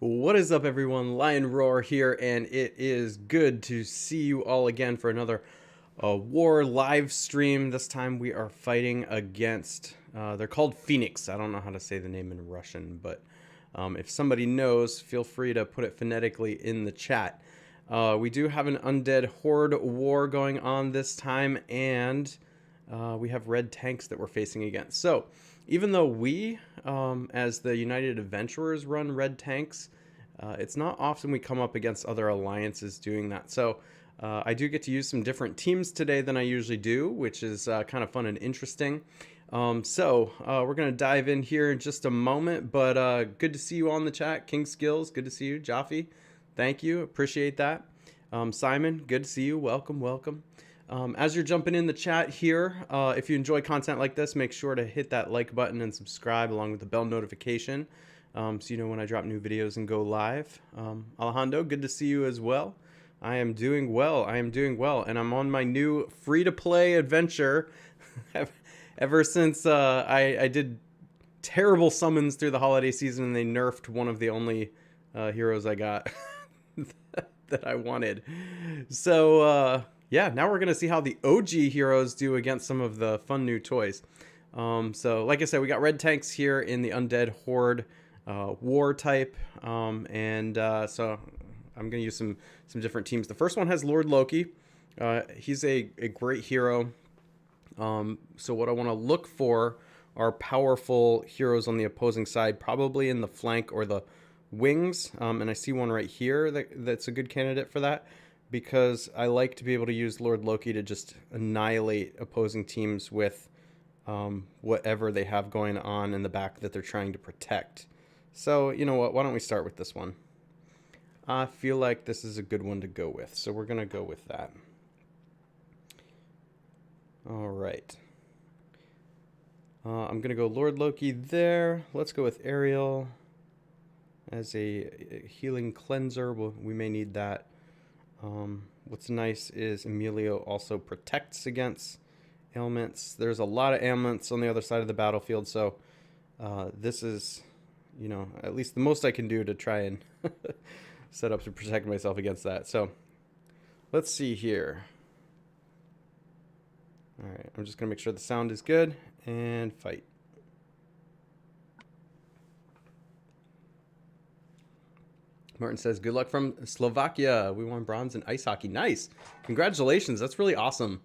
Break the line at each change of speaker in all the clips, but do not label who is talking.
What is up, everyone? Lion Roar here, and it is good to see you all again for another war live stream. This time we are fighting against, they're called Fenix. I don't know how to say the name in Russian, but if somebody knows, feel free to put it phonetically in the chat. We do have an undead horde war going on this time, and we have red tanks that we're facing against. So even though we, as the United Adventurers, run red tanks, it's not often we come up against other alliances doing that. So I do get to use some different teams today than I usually do, which is kind of fun and interesting. So we're going to dive in here in just a moment, but good to see you on the chat. King Skills, good to see you. Jaffe, thank you. Appreciate that. Simon, good to see you. Welcome, welcome. As you're jumping in the chat here, if you enjoy content like this, make sure to hit that like button and subscribe along with the bell notification, so you know when I drop new videos and go live. Alejandro, good to see you as well. I am doing well. I am doing well, and I'm on my new free-to-play adventure. Ever since I did terrible summons through the holiday season, and they nerfed one of the only heroes I got that I wanted. So yeah, now we're going to see how the OG heroes do against some of the fun new toys. So like I said, we got red tanks here in the Undead Horde war type. So I'm going to use some different teams. The first one has Lord Loki. He's a great hero. So what I want to look for are powerful heroes on the opposing side, probably in the flank or the wings. And I see one right here that's a good candidate for that, because I like to be able to use Lord Loki to just annihilate opposing teams with whatever they have going on in the back that they're trying to protect. So, you know what? Why don't we start with this one? I feel like this is a good one to go with, so we're going to go with that. All right. I'm going to go Lord Loki there. Let's go with Ariel as a healing cleanser. We may need that. What's nice is Emilio also protects against ailments. There's a lot of ailments on the other side of the battlefield, so this is, you know, at least the most I can do to try and set up to protect myself against that. So let's see here. All right, I'm just gonna make sure the sound is good and fight. Martin says, good luck from Slovakia. We won bronze in ice hockey. Nice. Congratulations. That's really awesome.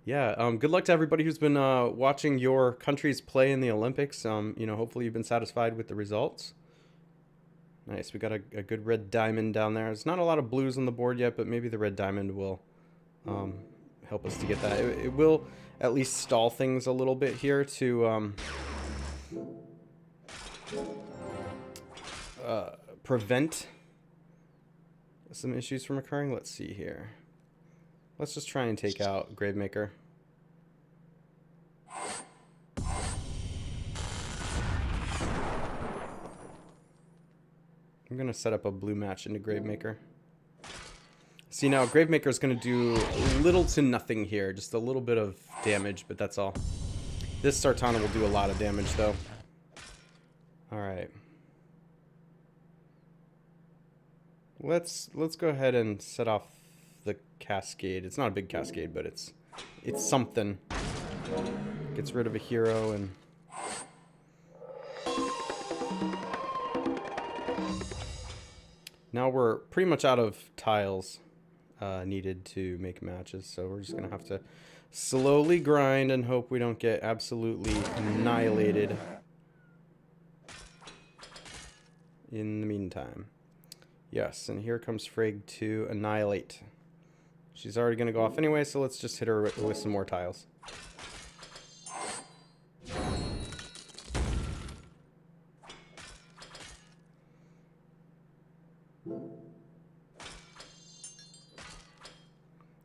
Yeah, good luck to everybody who's been watching your countries play in the Olympics. You know, hopefully you've been satisfied with the results. Nice. We got a good red diamond down there. There's not a lot of blues on the board yet, but maybe the red diamond will help us to get that. It will at least stall things a little bit here to prevent some issues from occurring. Let's see here. Let's just try and take out Gravemaker. I'm going to set up a blue match into Gravemaker. See, now Gravemaker is going to do little to nothing here. Just a little bit of damage, but that's all. This Sartana will do a lot of damage, though. Alright. Let's go ahead and set off the cascade. It's not a big cascade, but it's something. Gets rid of a hero and now we're pretty much out of tiles needed to make matches, so we're just gonna have to slowly grind and hope we don't get absolutely annihilated in the meantime. Yes, and here comes Frigg to annihilate. She's already going to go off anyway, so let's just hit her with some more tiles.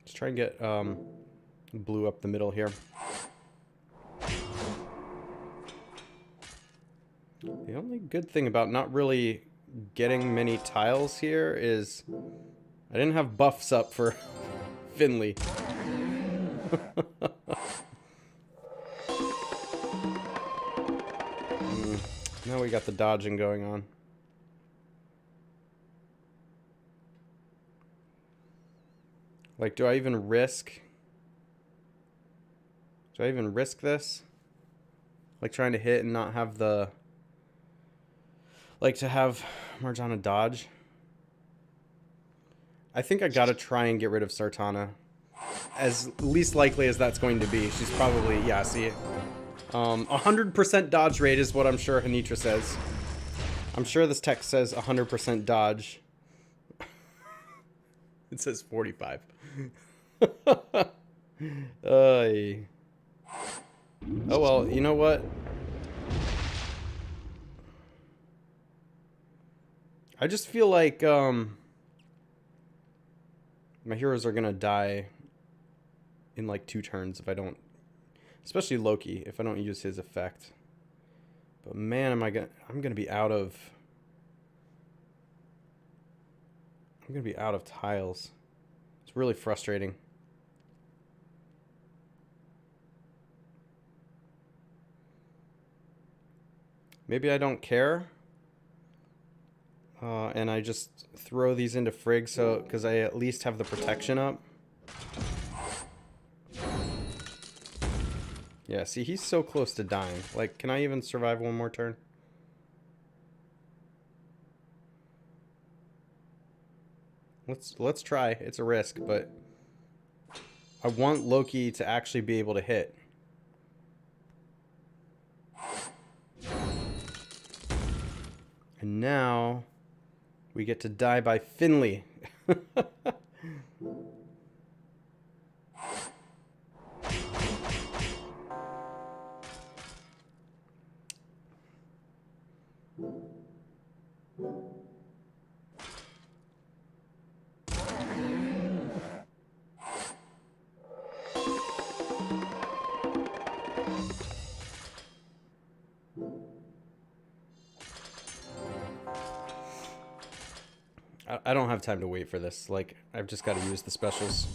Let's try and get blue up the middle here. The only good thing about not really getting many tiles here is I didn't have buffs up for Finley. Now we got the dodging going on. Like, do I even risk this? Like, trying to hit and not have the... Like, to have Marjana dodge? I think I gotta try and get rid of Sartana. As least likely as that's going to be. She's probably... Yeah, see... 100% dodge rate is what I'm sure Hanitra says. I'm sure this text says 100% dodge. It says 45. Oh, well, you know what? I just feel like my heroes are gonna die in like 2 turns if I don't, especially Loki, if I don't use his effect. But man, I'm gonna be out of tiles. It's really frustrating. Maybe I don't care. And I just throw these into Frigg so because I at least have the protection up. Yeah, see, he's so close to dying. Like, can I even survive one more turn? Let's try. It's a risk, but I want Loki to actually be able to hit. And now we get to die by Finley. I don't have time to wait for this. Like, I've just got to use the specials.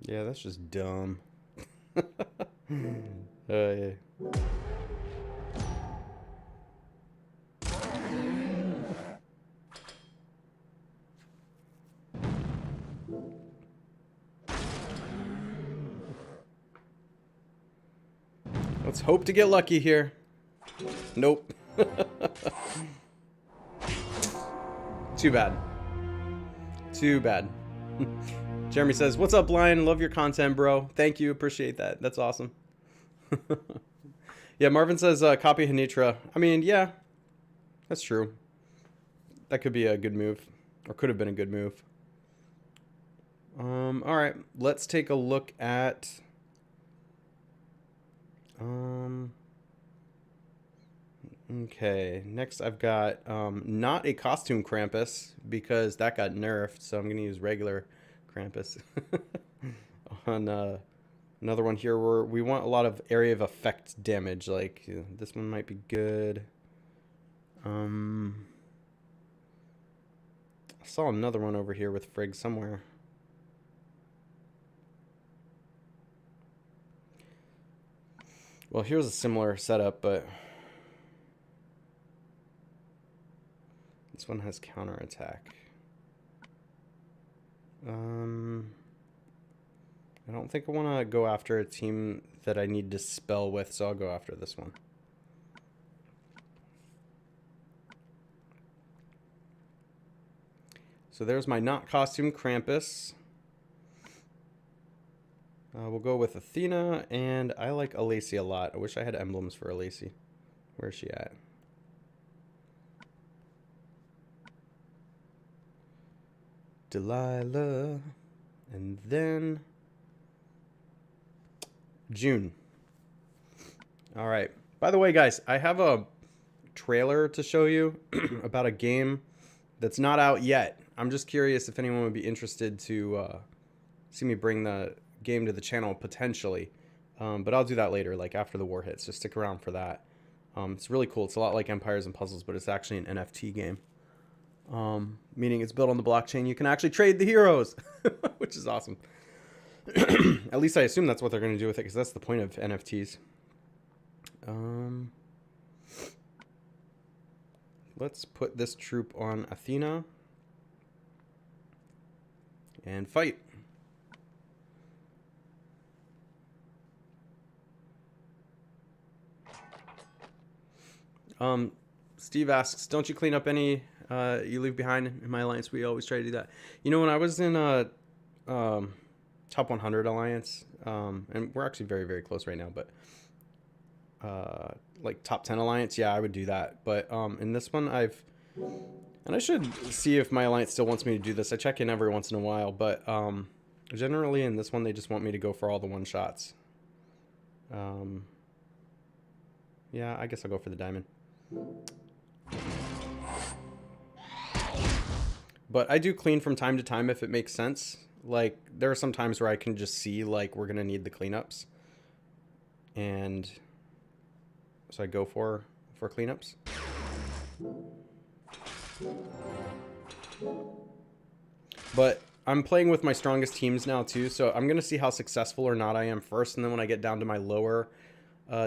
Yeah, that's just dumb. Yeah. Let's hope to get lucky here. Nope. Too bad. Too bad. Jeremy says, "What's up, Lion? Love your content, bro. Thank you. Appreciate that. That's awesome." Yeah, Marvin says, copy Hanitra. I mean, yeah, that's true. That could be a good move. Or could have been a good move. Alright. Let's take a look at... Okay, next I've got not a costume Krampus because that got nerfed, so I'm going to use regular Krampus. On another one here where we want a lot of area of effect damage, like this one might be good. I saw another one over here with Frigg somewhere. Well, here's a similar setup, but this one has counterattack. I don't think I want to go after a team that I need to spell with, so I'll go after this one. So there's my not costume Krampus. We'll go with Athena, and I like Alacy a lot. I wish I had emblems for Alacy. Where's she at? Delilah, and then June. All right. By the way, guys, I have a trailer to show you about a game that's not out yet. I'm just curious if anyone would be interested to see me bring the game to the channel potentially. But I'll do that later, like after the war hits. Just stick around for that. It's really cool. It's a lot like Empires and Puzzles, but it's actually an NFT game. Meaning it's built on the blockchain. You can actually trade the heroes, which is awesome. At least I assume that's what they're going to do with it, because that's the point of NFTs. Let's put this troop on Athena and fight. Steve asks, don't you clean up any you leave behind? In my alliance, we always try to do that. You know, when I was in top 100 alliance, and we're actually very, very close right now, but like top 10 alliance, yeah, I would do that. But in this one, and I should see if my alliance still wants me to do this. I check in every once in a while, but generally in this one, they just want me to go for all the one shots. Yeah, I guess I'll go for the diamond. But I do clean from time to time if it makes sense. Like, there are some times where I can just see, like, we're going to need the cleanups. And so I go for cleanups. But I'm playing with my strongest teams now, too. So I'm going to see how successful or not I am first. And then when I get down to my lower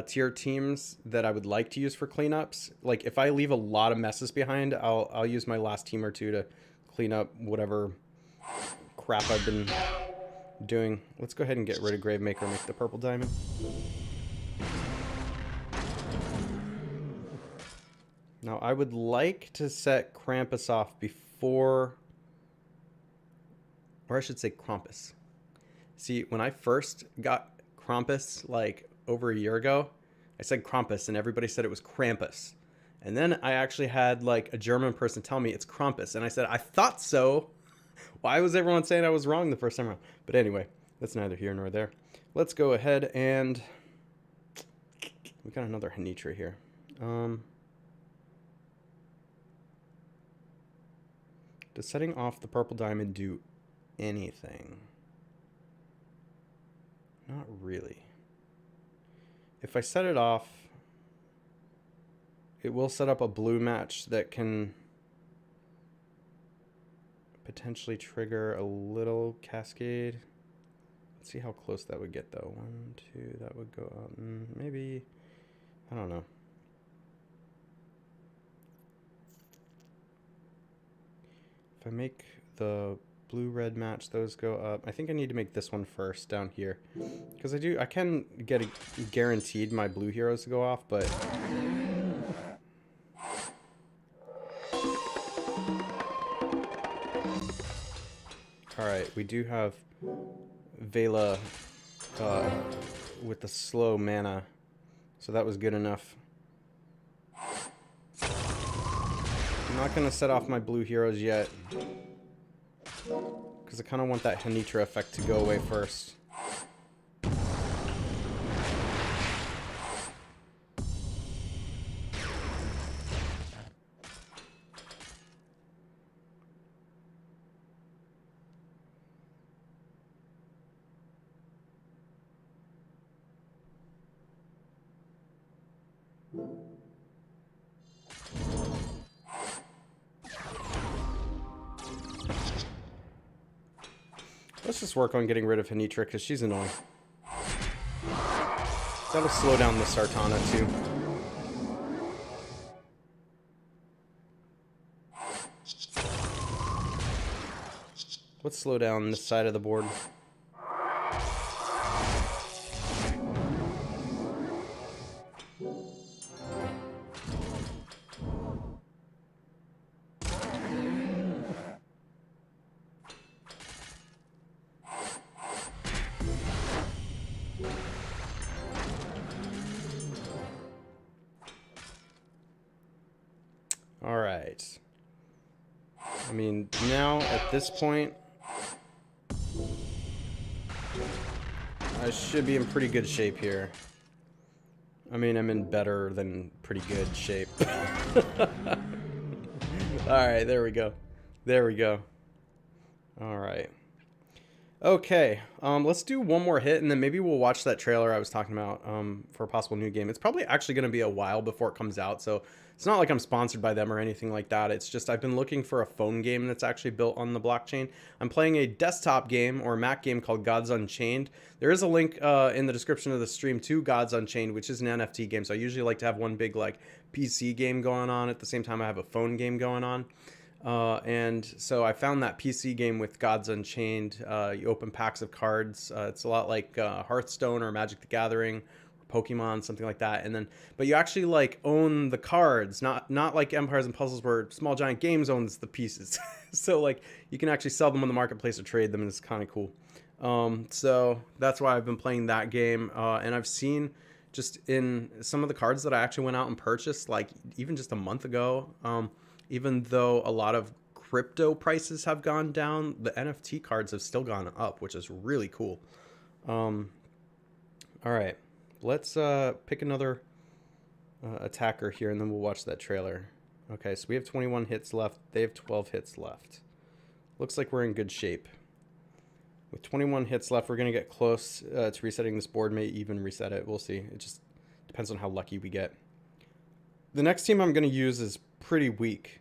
tier teams that I would like to use for cleanups, like if I leave a lot of messes behind, I'll use my last team or two to clean up whatever crap I've been doing. Let's go ahead and get rid of Gravemaker and make the purple diamond. Now I would like to set Krampus off before, or I should say Krampus. See, when I first got Krampus, like over a year ago, I said Krampus and everybody said it was Krampus. And then I actually had like a German person tell me it's Krampus. And I said, I thought so. Why was everyone saying I was wrong the first time around? But anyway, that's neither here nor there. Let's go ahead and we got another Hanitra here. Does setting off the purple diamond do anything? Not really. If I set it off, it will set up a blue match that can potentially trigger a little cascade. Let's see how close that would get though. 1, 2, that would go up. Maybe, I don't know. If I make the blue-red match, those go up. I think I need to make this one first down here. Because I can get guaranteed my blue heroes to go off, but alright, we do have Vela with the slow mana, so that was good enough. I'm not going to set off my blue heroes yet, because I kind of want that Hanitra effect to go away first. Let's just work on getting rid of Hanitra because she's annoying. That'll slow down the Sartana too. Let's slow down this side of the board. Alright. I mean, now at this point, I should be in pretty good shape here. I mean, I'm in better than pretty good shape. Alright, there we go. There we go. Alright. Okay, let's do one more hit, and then maybe we'll watch that trailer I was talking about for a possible new game. It's probably actually going to be a while before it comes out, so it's not like I'm sponsored by them or anything like that. It's just I've been looking for a phone game that's actually built on the blockchain. I'm playing a desktop game or a Mac game called Gods Unchained. There is a link in the description of the stream to Gods Unchained, which is an NFT game, so I usually like to have one big like PC game going on at the same time I have a phone game going on. And so I found that PC game with Gods Unchained. You open packs of cards. It's a lot like Hearthstone or Magic the Gathering, or Pokemon, something like that. And then, but you actually like own the cards, not like Empires and Puzzles where Small Giant Games owns the pieces. So like you can actually sell them on the marketplace or trade them, and it's kind of cool. So that's why I've been playing that game. And I've seen just in some of the cards that I actually went out and purchased, like even just a month ago. Even though a lot of crypto prices have gone down, the NFT cards have still gone up, which is really cool. All right, let's pick another attacker here, and then we'll watch that trailer. Okay, so we have 21 hits left. They have 12 hits left. Looks like we're in good shape. With 21 hits left, we're going to get close to resetting this board. May even reset it. We'll see. It just depends on how lucky we get. The next team I'm going to use is pretty weak.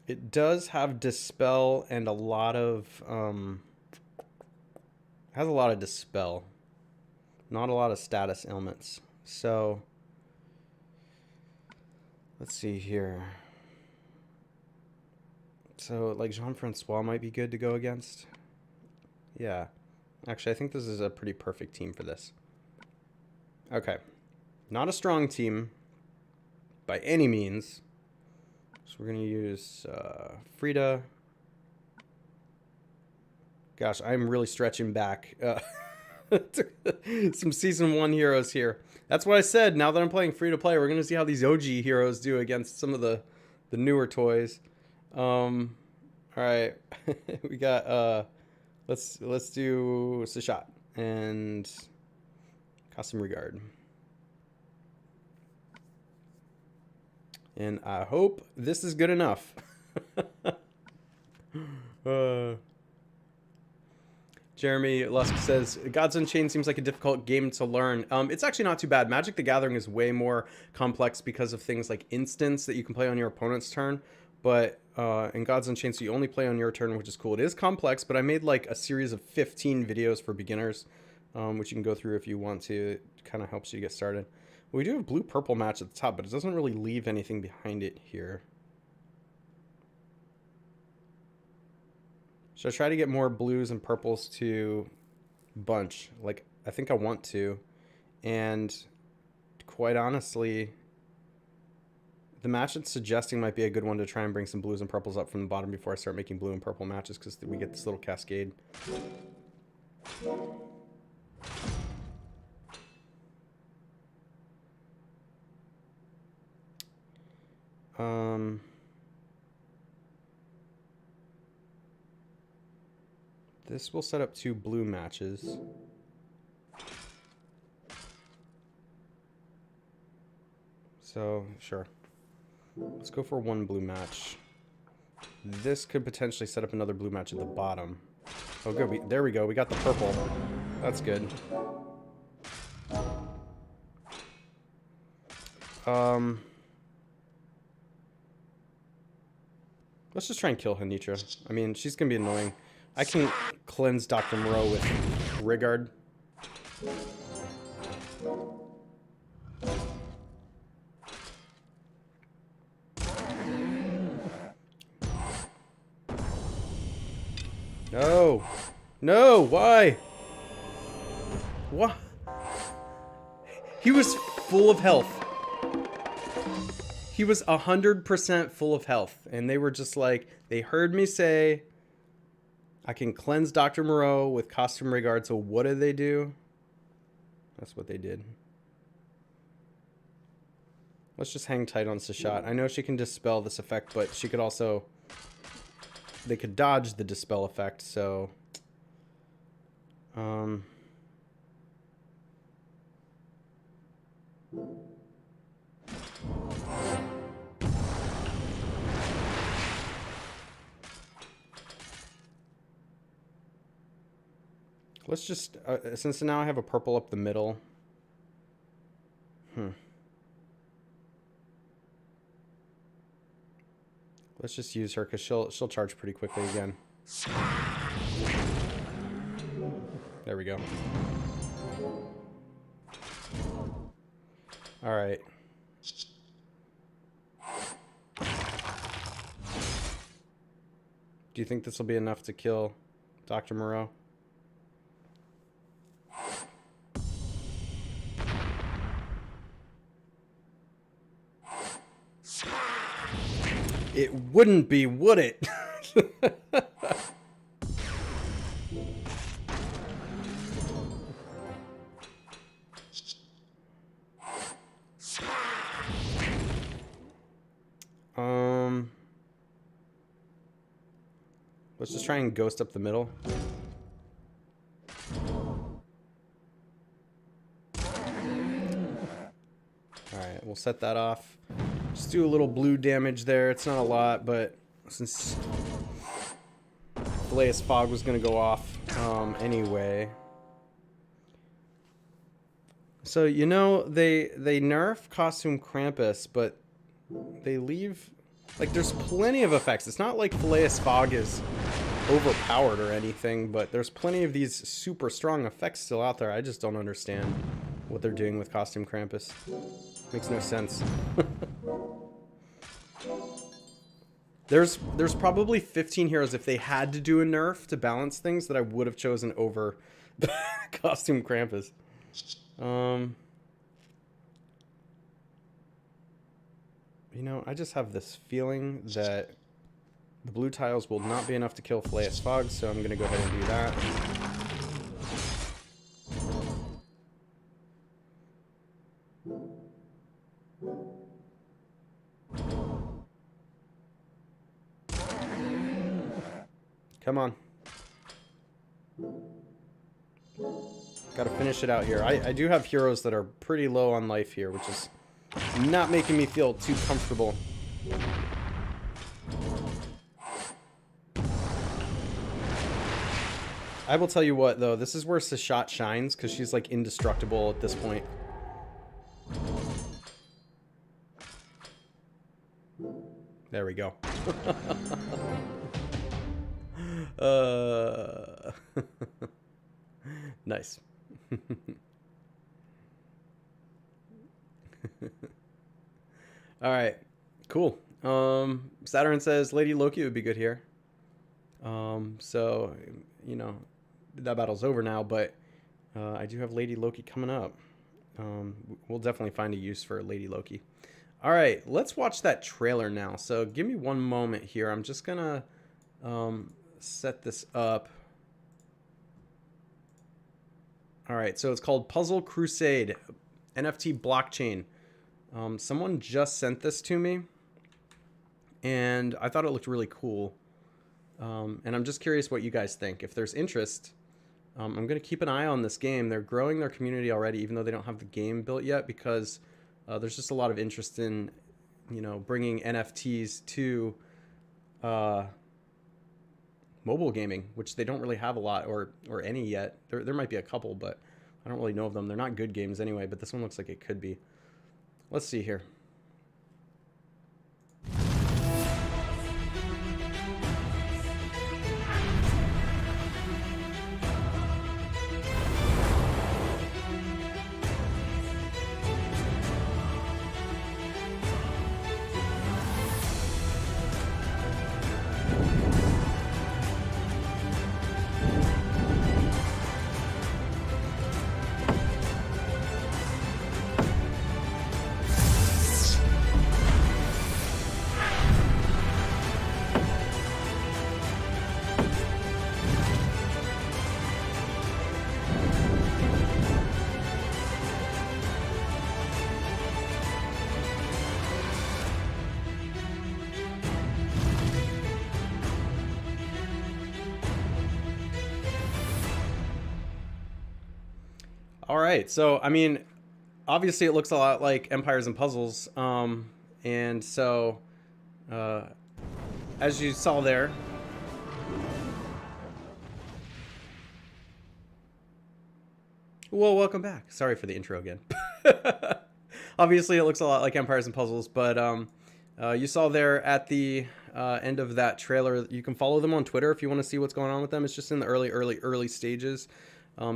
It does have Dispel and a lot of has a lot of Dispel, not a lot of status ailments. So let's see here. So like Jean-Francois might be good to go against. Yeah, actually I think this is a pretty perfect team for this. Okay, not a strong team by any means. So we're going to use Frida. Gosh, I'm really stretching back. Some Season 1 heroes here. That's what I said. Now that I'm playing free-to-play, we're going to see how these OG heroes do against some of the newer toys. All right. We got... let's do Sachat and Custom Regard. And I hope this is good enough. Jeremy Lusk says, Gods Unchained seems like a difficult game to learn. It's actually not too bad. Magic the Gathering is way more complex because of things like instants that you can play on your opponent's turn. But in Gods Unchained, so you only play on your turn, which is cool. It is complex, but I made like a series of 15 videos for beginners, which you can go through if you want to. It kind of helps you get started. We do have blue-purple match at the top, but it doesn't really leave anything behind it here. Should I try to get more blues and purples to bunch? Like, I think I want to. And quite honestly, the match it's suggesting might be a good one to try and bring some blues and purples up from the bottom before I start making blue and purple matches, because we get this little cascade. This will set up 2 blue matches. So, sure. Let's go for 1 blue match. This could potentially set up another blue match at the bottom. Oh, good. There we go. We got the purple. That's good. Let's just try and kill Hanitra. I mean, she's going to be annoying. I can cleanse Dr. Moreau with Rigard. No. No, why? What? He was full of health. He was 100% full of health. And they were just like, they heard me say, I can cleanse Dr. Moreau with Costume Regard. So what did they do? That's what they did. Let's just hang tight on Sachat. I know she can dispel this effect, but she could also... They could dodge the dispel effect, so... Let's just, since now I have a purple up the middle. Let's just use her because she'll charge pretty quickly again. There we go. All right. Do you think this will be enough to kill Dr. Moreau? It wouldn't be, would it? Let's just try and ghost up the middle. Alright, we'll set that off. Just do a little blue damage there. It's not a lot, but since Phileas Fogg was going to go off anyway. So, you know, they nerf Costume Krampus, but they leave... Like, there's plenty of effects. It's not like Phileas Fogg is overpowered or anything, but there's plenty of these super strong effects still out there. I just don't understand what they're doing with Costume Krampus. Makes no sense. There's probably 15 heroes, if they had to do a nerf to balance things, that I would have chosen over Costume Krampus. You know, I just have this feeling that the blue tiles will not be enough to kill Phileas Fogg, so I'm going to go ahead and do that. Come on. Gotta finish it out here. I do have heroes that are pretty low on life here, which is not making me feel too comfortable. I will tell you what, though. This is where Sashat shines, because she's, like, indestructible at this point. There we go. Nice. All right, cool. Saturn says Lady Loki would be good here. So, you know, that battle's over now, but I do have Lady Loki coming up. We'll definitely find a use for Lady Loki. All right, let's watch that trailer now. So give me one moment here. I'm just gonna set this up. All right, so it's called Puzzle Crusade, NFT blockchain. Someone just sent this to me, and I thought it looked really cool. And I'm just curious what you guys think. If there's interest, I'm going to keep an eye on this game. They're growing their community already, even though they don't have the game built yet, because there's just a lot of interest in, you know, bringing NFTs to mobile gaming, which they don't really have a lot or any yet. There might be a couple, but I don't really know of them. They're not good games anyway, but this one looks like it could be. Let's see here. All right, so I mean, obviously it looks a lot like Empires and Puzzles, and so as you saw there, Well, welcome back. Sorry for the intro again. Obviously, it looks a lot like Empires and Puzzles, but you saw there at the end of that trailer, you can follow them on Twitter if you want to see what's going on with them. It's just in the early stages.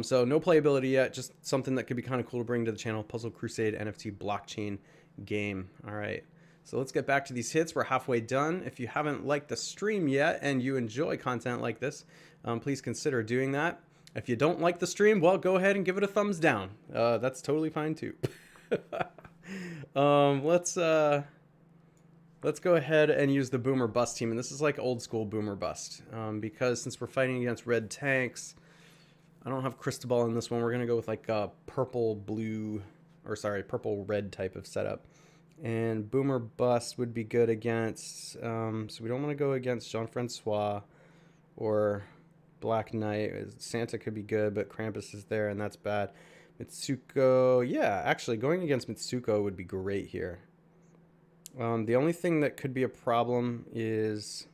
So no playability yet, just something that could be kind of cool to bring to the channel. Puzzle Crusade NFT blockchain game. All right. So let's get back to these hits. We're halfway done. If you haven't liked the stream yet and you enjoy content like this, please consider doing that. If you don't like the stream, well, go ahead and give it a thumbs down. That's totally fine too. Let's go ahead and use the Boom or Bust team. And this is like old school Boom or Bust. Because since we're fighting against red tanks, I don't have Cristobal in this one. We're going to go with like a purple-red type of setup. And Boom or Bust would be good against, so we don't want to go against Jean-Francois or Black Knight. Santa could be good, but Krampus is there, and that's bad. Mitsuko, yeah, actually, going against Mitsuko would be great here. The only thing that could be a problem is,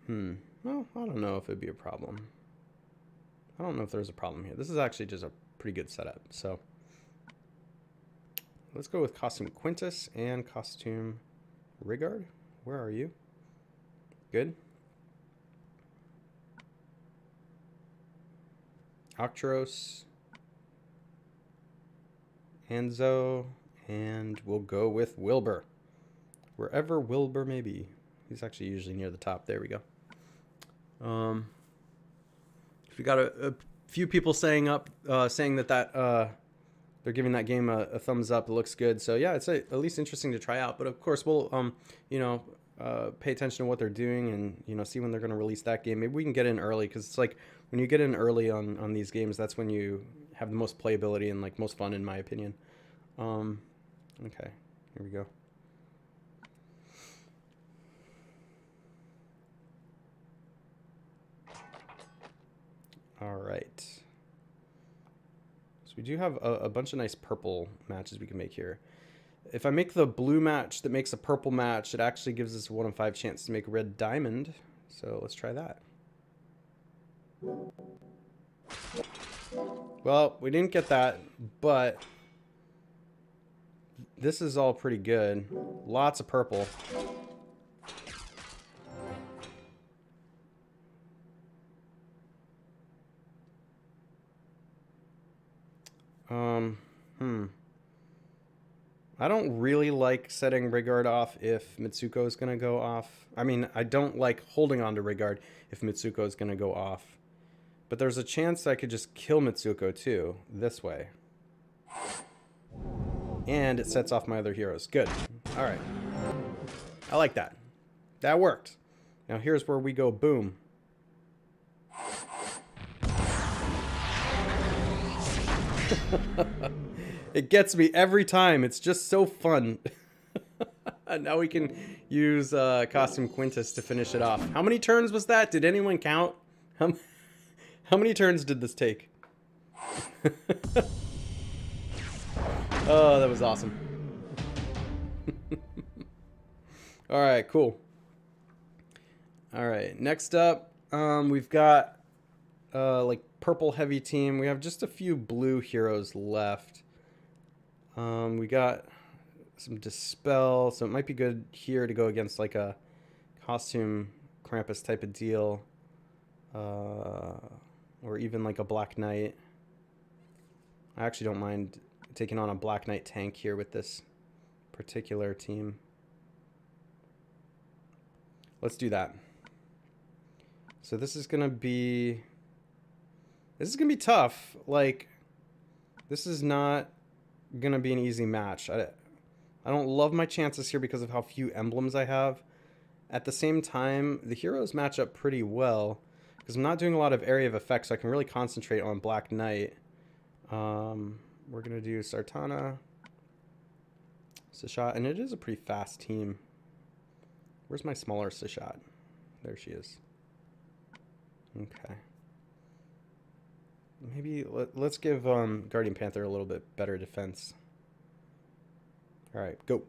well, I don't know if it'd be a problem. I don't know if there's a problem here. This is actually just a pretty good setup, so let's go with Costume Quintus and Costume Rigard. Where are you? Good. Octros, Enzo, and we'll go with Wilbur. Wherever Wilbur may be. He's actually usually near the top. There we go. We got a few people saying that they're giving that game a thumbs up. It looks good. So yeah, it's at least interesting to try out. But of course, we'll pay attention to what they're doing and see when they're going to release that game. Maybe we can get in early, because it's like when you get in early on these games, that's when you have the most playability and like most fun, in my opinion. Okay, here we go. All right. So we do have a bunch of nice purple matches we can make here. If I make the blue match that makes a purple match, it actually gives us a 1 in 5 chance to make red diamond. So let's try that. Well, we didn't get that, but this is all pretty good. Lots of purple. I don't really like setting Rigard off if Mitsuko is going to go off. I mean, I don't like holding on to Rigard if Mitsuko is going to go off. But there's a chance I could just kill Mitsuko too, this way. And it sets off my other heroes. Good. All right. I like that. That worked. Now here's where we go boom. It gets me every time. It's just so fun. Now we can use Costume Quintus to finish it off. How many turns was that? Did anyone count? How many turns did this take? Oh, that was awesome. All right, cool. All right, next up, we've got like purple heavy team. We have just a few blue heroes left. We got some Dispel, so it might be good here to go against like a Costume Krampus type of deal. Or even like a Black Knight. I actually don't mind taking on a Black Knight tank here with this particular team. Let's do that. So this is gonna be tough. Like, this is not gonna be an easy match. I don't love my chances here because of how few emblems I have. At the same time, the heroes match up pretty well because I'm not doing a lot of area of effect, so I can really concentrate on Black Knight. We're gonna do Sartana, Sashat, and it is a pretty fast team. Where's my smaller Sashat? There she is. Okay. Maybe let's give Guardian Panther a little bit better defense. All right, go.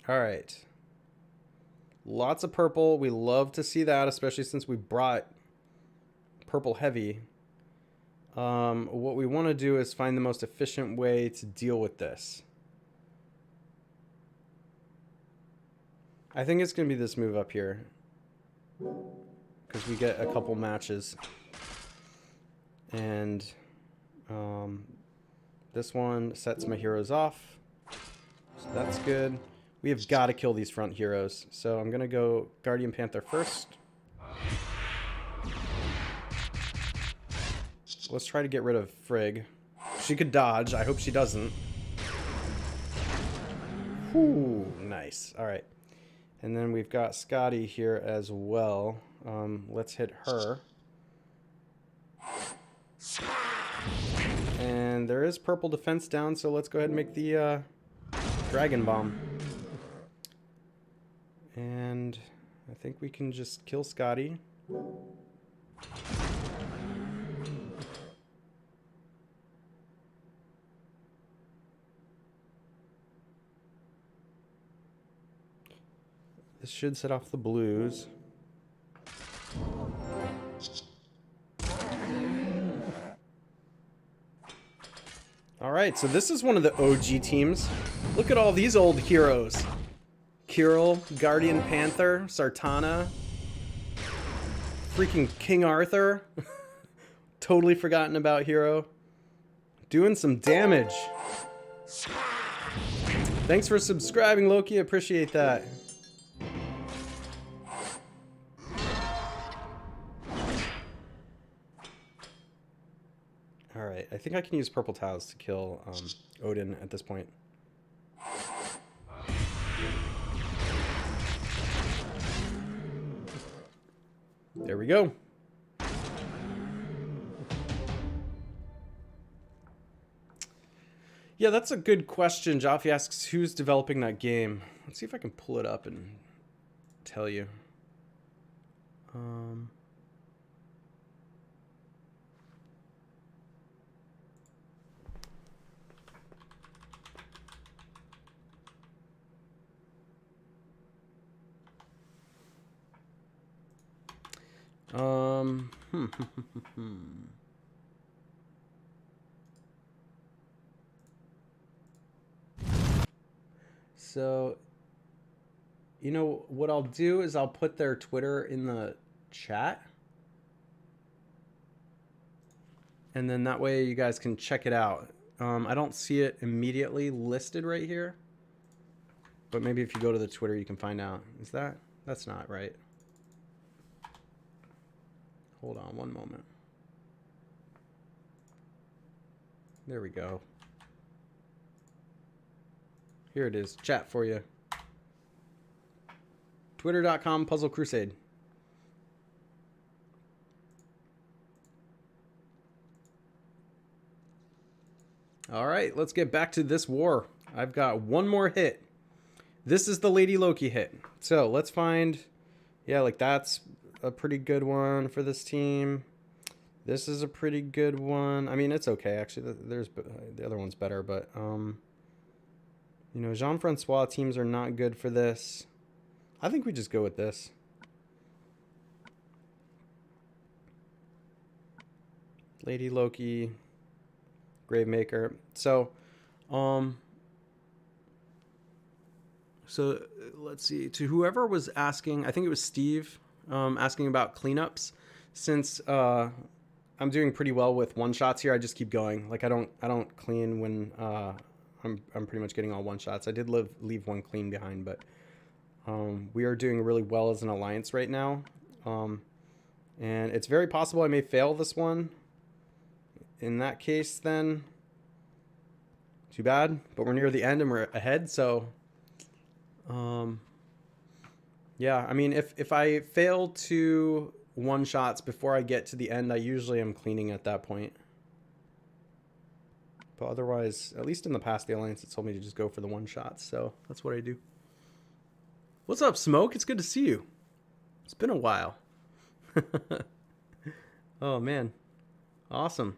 All right. Lots of purple. We love to see that, especially since we brought purple heavy. What we want to do is find the most efficient way to deal with this. I think it's going to be this move up here, because we get a couple matches. And this one sets my heroes off. So that's good. We have got to kill these front heroes. So I'm going to go Guardian Panther first. Let's try to get rid of Frigg. She could dodge. I hope she doesn't. Whew, nice. All right. And then we've got Scotty here as well. Let's hit her. And there is purple defense down, so let's go ahead and make the Dragon Bomb. And I think we can just kill Scotty. This should set off the blues. Alright, so this is one of the OG teams. Look at all these old heroes. Kirill, Guardian Panther, Sartana, freaking King Arthur. Totally forgotten about hero. Doing some damage. Thanks for subscribing, Loki. Appreciate that. Alright, I think I can use purple tiles to kill Odin at this point. There we go. Yeah, that's a good question. Jaffe asks, who's developing that game? Let's see if I can pull it up and tell you. So, you know, what I'll do is I'll put their Twitter in the chat. And then that way you guys can check it out. I don't see it immediately listed right here. But maybe if you go to the Twitter, you can find out. Is that? That's not right. Hold on one moment. There we go. Here it is. Chat for you. Twitter.com Puzzle Crusade. All right, let's get back to this war. I've got one more hit. This is the Lady Loki hit. So let's find, yeah, like that's a pretty good one for this team. This is a pretty good one. I mean, it's okay actually. There's the other one's better, but you know, Jean-Francois teams are not good for this. I think we just go with this. Lady Loki, Gravemaker. So let's see. To whoever was asking, I think it was Steve, asking about cleanups. Since I'm doing pretty well with one shots here, I just keep going. Like I don't clean when I'm pretty much getting all one shots. I did leave one clean behind, but we are doing really well as an alliance right now. And it's very possible I may fail this one. In that case, then too bad. But we're near the end and we're ahead, so yeah. I mean, if I fail to one shots before I get to the end, I usually am cleaning at that point. But otherwise, at least in the past, the Alliance has told me to just go for the one shots, so that's what I do. What's up, Smoke? It's good to see you. It's been a while. Oh, man. Awesome.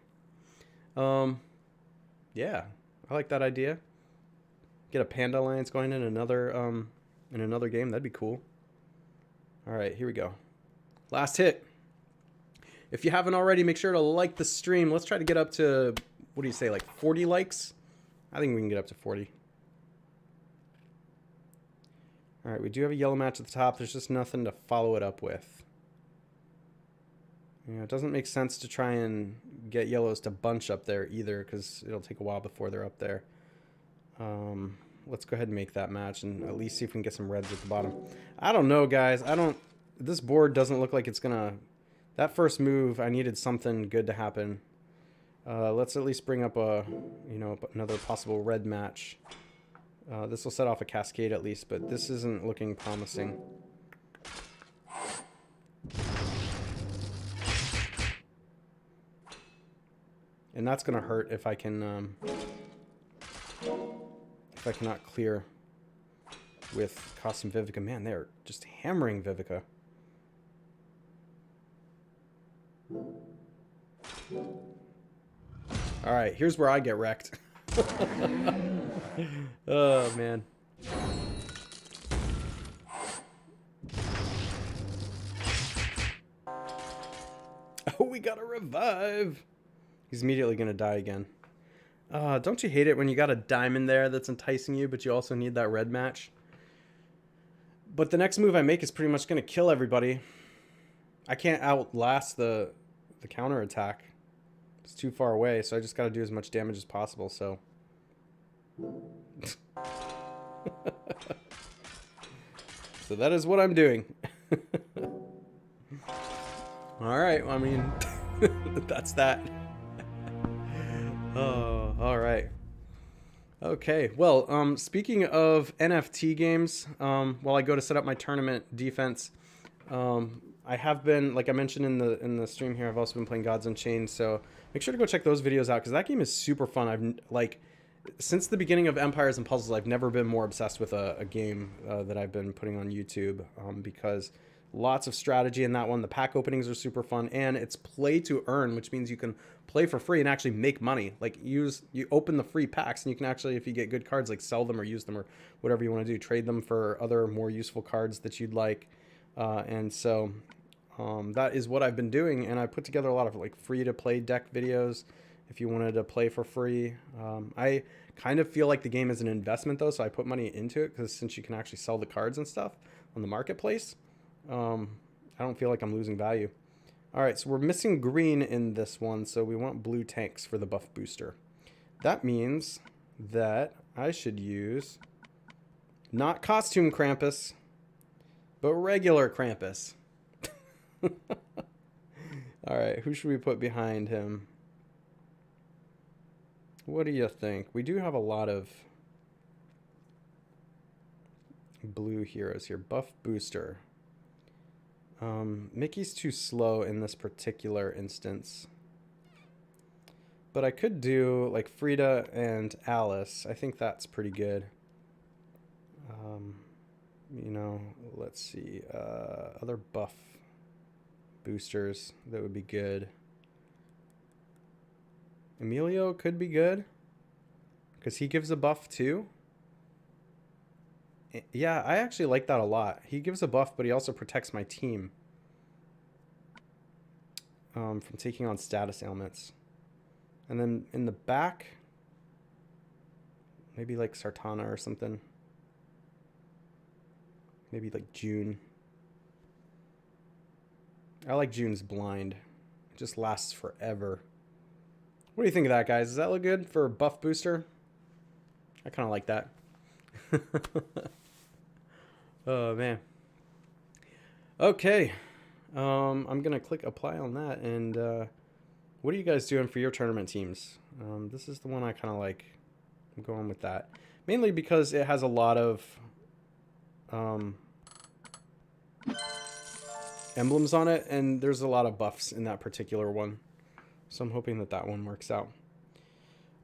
Yeah, I like that idea. Get a Panda Alliance going in another game. That'd be cool. All right, here we go. Last hit. If you haven't already, make sure to like the stream. Let's try to get up to, what do you say, like 40 likes? I think we can get up to 40. All right, we do have a yellow match at the top. There's just nothing to follow it up with. You know, it doesn't make sense to try and get yellows to bunch up there either, because it'll take a while before they're up there. Let's go ahead and make that match and at least see if we can get some reds at the bottom. I don't know, guys. This board doesn't look like it's gonna... That first move, I needed something good to happen. Let's at least bring up another possible red match. This will set off a cascade at least, but this isn't looking promising. And that's gonna hurt if I can, if I cannot clear with Costume Vivica. Man, they're just hammering Vivica. All right, here's where I get wrecked. Oh, man. Oh, we got a revive. He's immediately going to die again. Don't you hate it when you got a diamond there that's enticing you, but you also need that red match? But the next move I make is pretty much going to kill everybody. I can't outlast the counter attack. It's too far away, so I just got to do as much damage as possible, so... So that is what I'm doing. Alright, I mean, that's that. Oh, alright. Okay, well, speaking of NFT games, while I go to set up my tournament defense, I have been, like I mentioned in the stream here, I've also been playing Gods Unchained, so make sure to go check those videos out, because that game is super fun. Since the beginning of Empires and Puzzles, I've never been more obsessed with a game that I've been putting on YouTube, because lots of strategy in that one. The pack openings are super fun, and it's play to earn, which means you can play for free and actually make money. Like, you open the free packs, and you can actually, if you get good cards, like sell them or use them or whatever you want to do, trade them for other more useful cards that you'd like. And so that is what I've been doing, and I put together a lot of like free to play deck videos if you wanted to play for free. I kind of feel like the game is an investment though, so I put money into it, because since you can actually sell the cards and stuff on the marketplace, I don't feel like I'm losing value. All right, so we're missing green in this one, so we want blue tanks for the buff booster. That means that I should use not costume Krampus, but regular Krampus. All right, who should we put behind him? What do you think? We do have a lot of blue heroes here. Buff booster. Mickey's too slow in this particular instance. But I could do like Frida and Alice. I think that's pretty good. You know, let's see. Other buff boosters that would be good. Emilio could be good, because he gives a buff too. Yeah, I actually like that a lot. He gives a buff, but he also protects my team from taking on status ailments. And then in the back, maybe like Sartana or something. Maybe like June. I like June's blind. It just lasts forever. What do you think of that, guys? Does that look good for a buff booster? I kind of like that. Oh, man. Okay. I'm going to click apply on that. And what are you guys doing for your tournament teams? This is the one I kind of like. I'm going with that. Mainly because it has a lot of emblems on it. And there's a lot of buffs in that particular one. So I'm hoping that that one works out.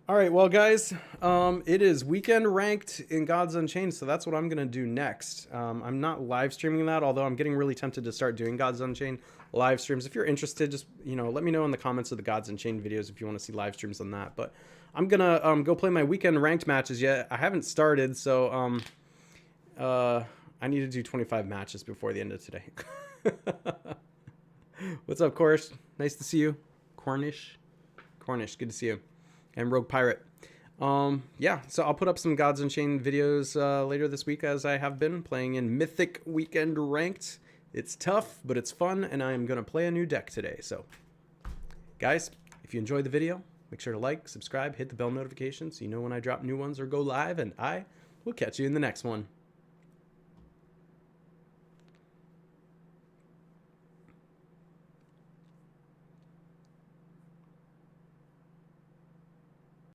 All right, well, guys, it is weekend ranked in Gods Unchained, so that's what I'm going to do next. I'm not live streaming that, although I'm getting really tempted to start doing Gods Unchained live streams. If you're interested, just, you know, let me know in the comments of the Gods Unchained videos if you want to see live streams on that. But I'm going to go play my weekend ranked matches yet. I haven't started, so I I need to do 25 matches before the end of today. What's up, Cornish? Nice to see you. Cornish, good to see you. And Rogue Pirate. Yeah, so I'll put up some Gods Unchained videos later this week, as I have been playing in Mythic Weekend Ranked. It's tough, but it's fun, and I am going to play a new deck today. So, guys, if you enjoyed the video, make sure to like, subscribe, hit the bell notification so you know when I drop new ones or go live, and I will catch you in the next one.